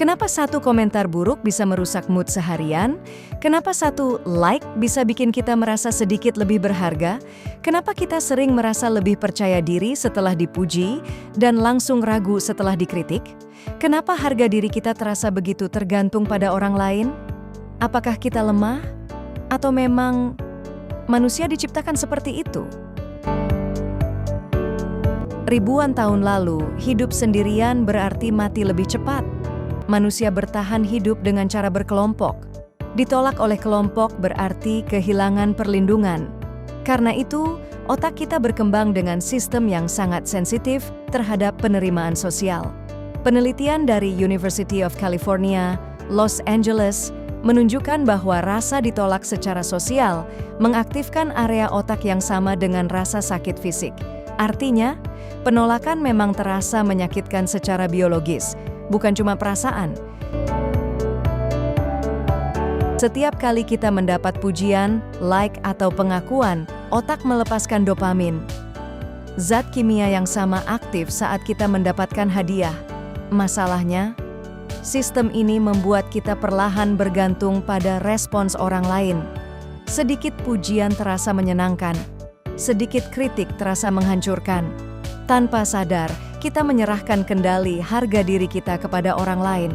Kenapa satu komentar buruk bisa merusak mood seharian? Kenapa satu like bisa bikin kita merasa sedikit lebih berharga? Kenapa kita sering merasa lebih percaya diri setelah dipuji dan langsung ragu setelah dikritik? Kenapa harga diri kita terasa begitu tergantung pada orang lain? Apakah kita lemah? Atau memang manusia diciptakan seperti itu? Ribuan tahun lalu, hidup sendirian berarti mati lebih cepat. Manusia bertahan hidup dengan cara berkelompok. Ditolak oleh kelompok berarti kehilangan perlindungan. Karena itu, otak kita berkembang dengan sistem yang sangat sensitif terhadap penerimaan sosial. Penelitian dari University of California, Los Angeles, menunjukkan bahwa rasa ditolak secara sosial mengaktifkan area otak yang sama dengan rasa sakit fisik. Artinya, penolakan memang terasa menyakitkan secara biologis, bukan cuma perasaan. Setiap kali kita mendapat pujian, like, atau pengakuan, otak melepaskan dopamin. Zat kimia yang sama aktif saat kita mendapatkan hadiah. Masalahnya, sistem ini membuat kita perlahan bergantung pada respons orang lain. Sedikit pujian terasa menyenangkan, sedikit kritik terasa menghancurkan. Tanpa sadar, kita menyerahkan kendali harga diri kita kepada orang lain.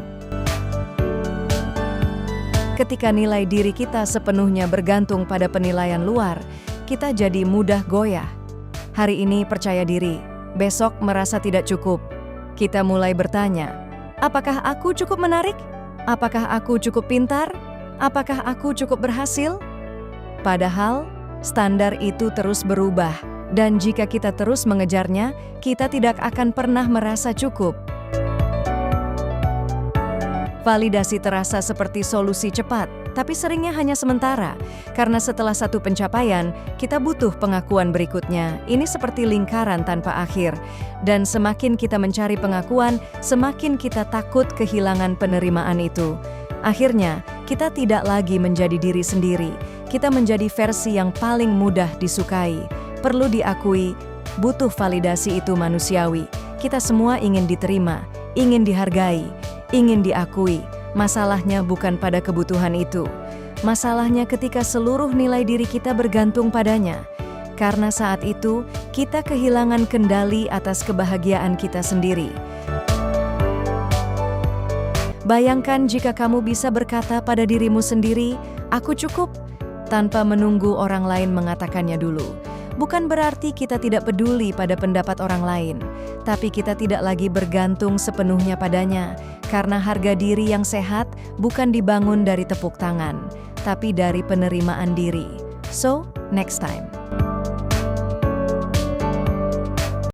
Ketika nilai diri kita sepenuhnya bergantung pada penilaian luar, kita jadi mudah goyah. Hari ini percaya diri, besok merasa tidak cukup. Kita mulai bertanya, apakah aku cukup menarik? Apakah aku cukup pintar? Apakah aku cukup berhasil? Padahal, standar itu terus berubah. Dan jika kita terus mengejarnya, kita tidak akan pernah merasa cukup. Validasi terasa seperti solusi cepat, tapi seringnya hanya sementara. Karena setelah satu pencapaian, kita butuh pengakuan berikutnya. Ini seperti lingkaran tanpa akhir. Dan semakin kita mencari pengakuan, semakin kita takut kehilangan penerimaan itu. Akhirnya, kita tidak lagi menjadi diri sendiri. Kita menjadi versi yang paling mudah disukai. Perlu diakui, butuh validasi itu manusiawi. Kita semua ingin diterima, ingin dihargai, ingin diakui. Masalahnya bukan pada kebutuhan itu. Masalahnya ketika seluruh nilai diri kita bergantung padanya. Karena saat itu, kita kehilangan kendali atas kebahagiaan kita sendiri. Bayangkan jika kamu bisa berkata pada dirimu sendiri, "Aku cukup," tanpa menunggu orang lain mengatakannya dulu. Bukan berarti kita tidak peduli pada pendapat orang lain, tapi kita tidak lagi bergantung sepenuhnya padanya, karena harga diri yang sehat bukan dibangun dari tepuk tangan, tapi dari penerimaan diri. So, next time.